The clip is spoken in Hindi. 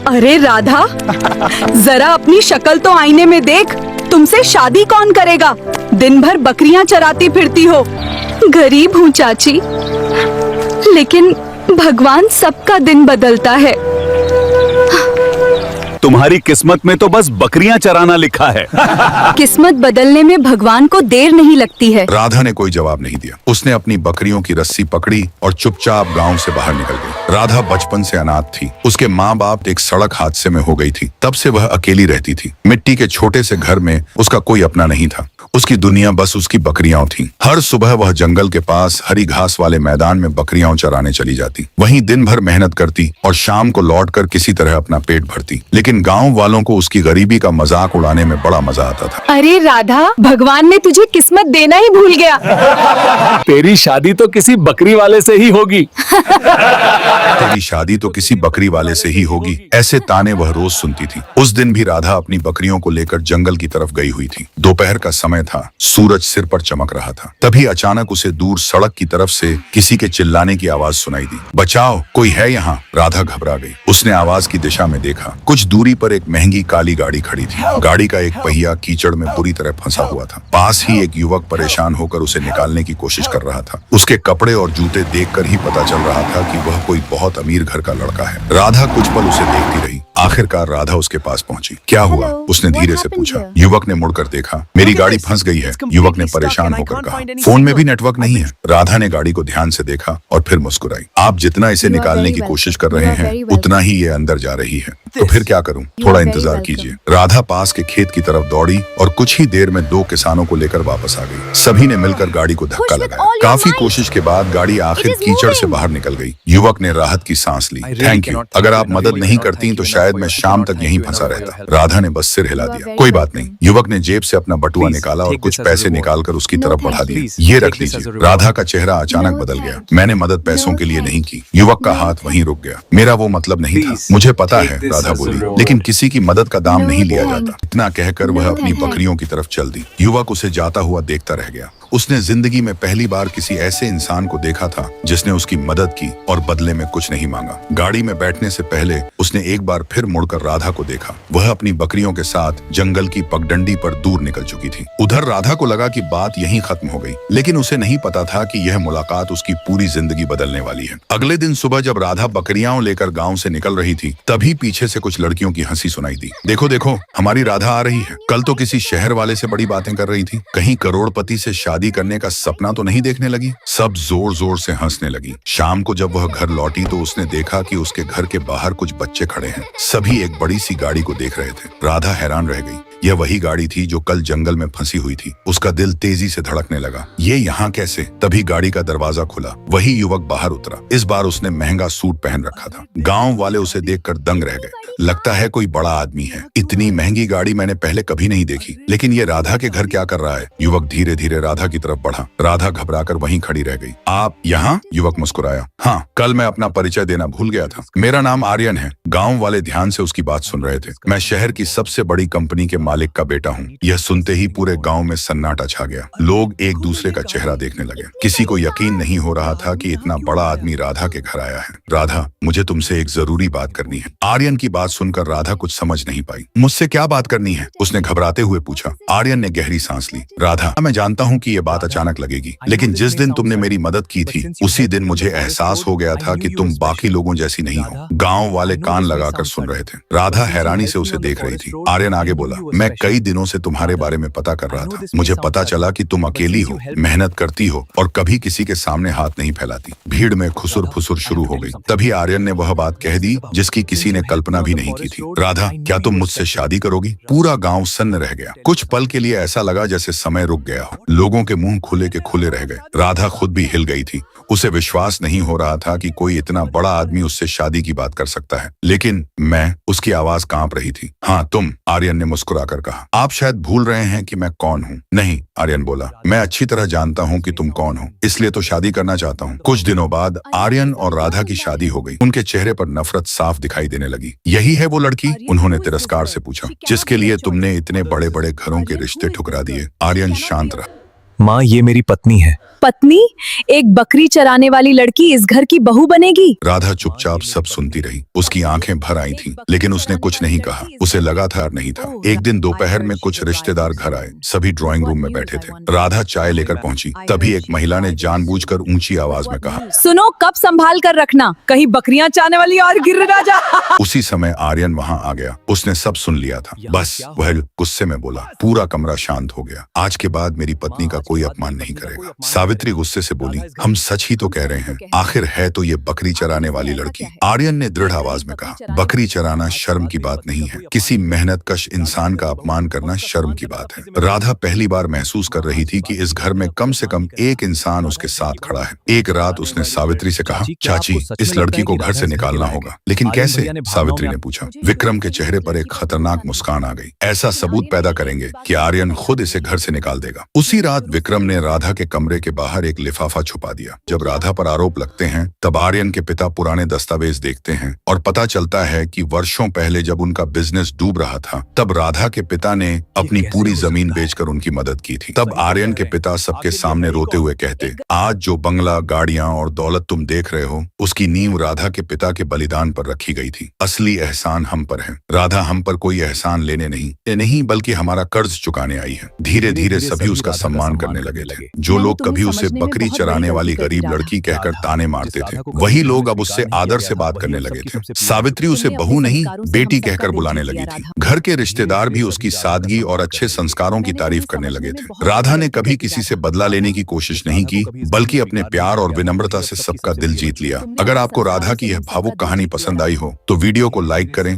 अरे राधा, जरा अपनी शक्ल तो आईने में देख। तुमसे शादी कौन करेगा? दिन भर बकरियां चराती फिरती हो। गरीब हूँ चाची, लेकिन भगवान सबका दिन बदलता है। तुम्हारी किस्मत में तो बस बकरियां चराना लिखा है। किस्मत बदलने में भगवान को देर नहीं लगती है। राधा ने कोई जवाब नहीं दिया। उसने अपनी बकरियों की रस्सी पकड़ी और चुपचाप गांव से बाहर निकल गई। राधा बचपन से अनाथ थी। उसके माँ बाप एक सड़क हादसे में हो गई थी। तब से वह अकेली रहती थी। मिट्टी के छोटे से घर में उसका कोई अपना नहीं था। उसकी दुनिया बस उसकी बकरियां थीं। हर सुबह वह जंगल के पास हरी घास वाले मैदान में बकरियां चराने चली जाती। वहीं दिन भर मेहनत करती और शाम को लौटकर किसी तरह अपना पेट भरती। लेकिन गांव वालों को उसकी गरीबी का मजाक उड़ाने में बड़ा मजा आता था। अरे राधा, भगवान ने तुझे किस्मत देना ही भूल गया। तेरी शादी तो किसी बकरी वाले से ही होगी। तेरी शादी तो किसी बकरी वाले से ही होगी। ऐसे ताने वह रोज सुनती थी। उस दिन भी राधा अपनी बकरियों को लेकर जंगल की तरफ गई हुई थी। दोपहर का समय था। सूरज सिर पर चमक रहा था। तभी अचानक उसे दूर सड़क की तरफ से किसी के चिल्लाने की आवाज सुनाई दी। बचाओ, कोई है यहाँ। राधा घबरा गई। उसने आवाज की दिशा में देखा। कुछ दूरी पर एक महंगी काली गाड़ी खड़ी थी। गाड़ी का एक पहिया कीचड़ में बुरी तरह फंसा हुआ था। पास ही एक युवक परेशान होकर उसे निकालने की कोशिश कर रहा था। उसके कपड़े और जूते देखकर ही पता चल रहा था कि वह कोई बहुत अमीर घर का लड़का है। राधा कुछ पल उसे देखती रही। आखिरकार राधा उसके पास पहुंची। क्या हुआ? उसने धीरे से पूछा। युवक ने मुड़कर देखा। मेरी गाड़ी फंस गई है, युवक ने परेशान होकर कहा। फोन में भी नेटवर्क नहीं है। राधा ने गाड़ी को ध्यान से देखा और फिर मुस्कुराई। आप जितना इसे निकालने की कोशिश कर रहे हैं, उतना ही ये अंदर जा रही है। तो फिर क्या करूं? थोड़ा इंतजार कीजिए। राधा पास के खेत की तरफ दौड़ी और कुछ ही देर में दो किसानों को लेकर वापस आ गई। सभी ने मिलकर गाड़ी को धक्का लगाया। काफी कोशिश के बाद गाड़ी आखिर कीचड़ से बाहर निकल गई। युवक ने राहत की सांस ली। Thank you. अगर आप मदद नहीं करती तो शायद मैं शाम तक यहीं फंसा रहता। राधा ने बस सिर हिला दिया। कोई बात नहीं। युवक ने जेब से अपना बटुआ निकाला और कुछ पैसे निकालकर उसकी तरफ बढ़ा दिए। ये रख लीजिए। राधा का चेहरा अचानक बदल गया। मैंने मदद पैसों के लिए नहीं की। युवक का हाथ वहीं रुक गया। मेरा वो मतलब नहीं था। मुझे पता है, राधा बोली, लेकिन किसी की मदद का दाम नहीं लिया जाता। इतना कहकर वह अपनी बकरियों की तरफ चल दी। युवक उसे जाता हुआ देखता रह गया। उसने जिंदगी में पहली बार किसी ऐसे इंसान को देखा था जिसने उसकी मदद की और बदले में कुछ नहीं मांगा। गाड़ी में बैठने से पहले उसने एक बार फिर मुड़कर राधा को देखा। वह अपनी बकरियों के साथ जंगल की पगडंडी पर दूर निकल चुकी थी। उधर राधा को लगा कि बात यहीं खत्म हो गई, लेकिन उसे नहीं पता था कि यह मुलाकात उसकी पूरी जिंदगी बदलने वाली है। अगले दिन सुबह जब राधा बकरियां लेकर गाँव से निकल रही थी, तभी पीछे से कुछ लड़कियों की हंसी सुनाई दी। देखो देखो, हमारी राधा आ रही है। कल तो किसी शहर वाले से बड़ी बातें कर रही थी। कहीं करोड़पति से शादी करने का सपना तो नहीं देखने लगी। सब जोर जोर से हंसने लगी। शाम को जब वह घर लौटी तो उसने देखा कि उसके घर के बाहर कुछ बच्चे खड़े हैं। सभी एक बड़ी सी गाड़ी को देख रहे थे। राधा हैरान रह गई। यह वही गाड़ी थी जो कल जंगल में फंसी हुई थी। उसका दिल तेजी से धड़कने लगा। ये यहाँ कैसे? तभी गाड़ी का दरवाजा खुला। वही युवक बाहर उतरा। इस बार उसने महंगा सूट पहन रखा था। गांव वाले उसे देखकर दंग रह गए। लगता है कोई बड़ा आदमी है। इतनी महंगी गाड़ी मैंने पहले कभी नहीं देखी। लेकिन ये राधा के घर क्या कर रहा है? युवक धीरे धीरे राधा की तरफ बढ़ा। राधा घबराकर वहीं खड़ी रह गई। आप यहाँ? युवक मुस्कुराया। हाँ, कल मैं अपना परिचय देना भूल गया था। मेरा नाम आर्यन है। गांव वाले ध्यान से उसकी बात सुन रहे थे। मैं शहर की सबसे बड़ी कंपनी के मालिक का बेटा हूँ। यह सुनते ही पूरे गांव में सन्नाटा छा गया। लोग एक दूसरे का चेहरा देखने लगे। किसी को यकीन नहीं हो रहा था कि इतना बड़ा आदमी राधा के घर आया है। राधा, मुझे तुमसे एक जरूरी बात करनी है। आर्यन की बात सुनकर राधा कुछ समझ नहीं पाई। मुझसे क्या बात करनी है? उसने घबराते हुए पूछा। आर्यन ने गहरी सांस ली। राधा, मैं जानता हूँ कि यह बात अचानक लगेगी, लेकिन जिस दिन तुमने मेरी मदद की थी, उसी दिन मुझे एहसास हो गया था कि तुम बाकी लोगों जैसी नहीं हो। गांव वाले कान लगाकर सुन रहे थे। राधा हैरानी से उसे देख रही थी। आर्यन आगे बोला, मैं कई दिनों से तुम्हारे बारे में पता कर रहा था। मुझे पता चला कि तुम अकेली हो, मेहनत करती हो और कभी किसी के सामने हाथ नहीं फैलाती। भीड़ में खुसुर फुसुर शुरू हो गई। तभी आर्यन ने वह बात कह दी जिसकी किसी ने कल्पना भी नहीं की थी। राधा, क्या तुम मुझसे शादी करोगी? पूरा गांव सन्न रह गया। कुछ पल के लिए ऐसा लगा जैसे समय रुक गया हो। लोगों के मुंह खुले के खुले रह गए। राधा खुद भी हिल गई थी। उसे विश्वास नहीं हो रहा था कि कोई इतना बड़ा आदमी उससे शादी की बात कर सकता है। लेकिन मैं, उसकी आवाज कांप रही थी। हाँ तुम, आर्यन ने मुस्कुराकर कहा। आप शायद भूल रहे हैं कि मैं कौन हूँ। नहीं, आर्यन बोला, मैं अच्छी तरह जानता हूँ कि तुम कौन हो, इसलिए तो शादी करना चाहता हूँ। कुछ दिनों बाद आर्यन और राधा की शादी हो गई। उनके चेहरे पर नफरत साफ दिखाई देने लगी। यही है वो लड़की? उन्होंने तिरस्कार से पूछा, जिसके लिए तुमने इतने बड़े बड़े घरों के रिश्ते ठुकरा दिए। आर्यन शांत रहा। माँ ये मेरी पत्नी है। पत्नी? एक बकरी चराने वाली लड़की इस घर की बहू बनेगी? राधा चुपचाप सब सुनती रही। उसकी आंखें भर आई थीं, लेकिन उसने कुछ नहीं कहा। उसे लगातार नहीं था। एक दिन दोपहर में कुछ रिश्तेदार घर आए। सभी ड्राइंग रूम में बैठे थे। राधा चाय लेकर पहुंची। तभी एक महिला ने जानबूझकर ऊंची आवाज में कहा, सुनो, कब संभाल कर रखना, कहीं बकरियां चारने वाली और गिर ना जा। उसी समय आर्यन वहां आ गया। उसने सब सुन लिया था। बस वह गुस्से में बोला। पूरा कमरा शांत हो गया। आज के बाद मेरी पत्नी का कोई अपमान नहीं करेगा। सावित्री गुस्से से बोली, हम सच ही तो कह रहे हैं, आखिर है तो ये बकरी चराने वाली लड़की। आर्यन ने दृढ़ आवाज में कहा, बकरी चराना शर्म की बात नहीं है। किसी मेहनतकश इंसान का अपमान करना शर्म की बात है। राधा पहली बार महसूस कर रही थी कि इस घर में कम से कम एक इंसान उसके साथ खड़ा है। एक रात उसने सावित्री से कहा, चाची, इस लड़की को घर से निकालना होगा। लेकिन कैसे? सावित्री ने पूछा। विक्रम के चेहरे पर एक खतरनाक मुस्कान आ गई। ऐसा सबूत पैदा करेंगे कि आर्यन खुद इसे घर से निकाल देगा। उसी रात विक्रम ने राधा के कमरे के बाहर एक लिफाफा छुपा दिया। जब राधा पर आरोप लगते हैं, तब आर्यन के पिता पुराने दस्तावेज देखते हैं और पता चलता है कि वर्षों पहले जब उनका बिजनेस डूब रहा था, तब राधा के पिता ने अपनी पूरी जमीन बेचकर उनकी मदद की थी। तब आर्यन के पिता सबके सामने रोते हुए कहते, आज जो बंगला, गाड़ियां और दौलत तुम देख रहे हो, उसकी नींव राधा के पिता के बलिदान पर रखी गई थी। असली एहसान हम पर है। राधा हम पर कोई एहसान लेने नहीं बल्कि हमारा कर्ज चुकाने आई है। धीरे धीरे सभी उसका सम्मान करने लगे थे। जो लोग कभी उसे बकरी चराने वाली गरीब लड़की कहकर ताने मारते थे, वही लोग अब उससे आदर से बात करने लगे थे। सावित्री उसे बहू नहीं, बेटी कहकर बुलाने लगी थी। घर के रिश्तेदार भी उसकी सादगी और अच्छे संस्कारों की तारीफ करने लगे थे। राधा ने कभी किसी से बदला लेने की कोशिश नहीं की, बल्कि अपने प्यार और विनम्रता से सबका दिल जीत लिया। अगर आपको राधा की यह भावुक कहानी पसंद आई हो, तो वीडियो को लाइक करें,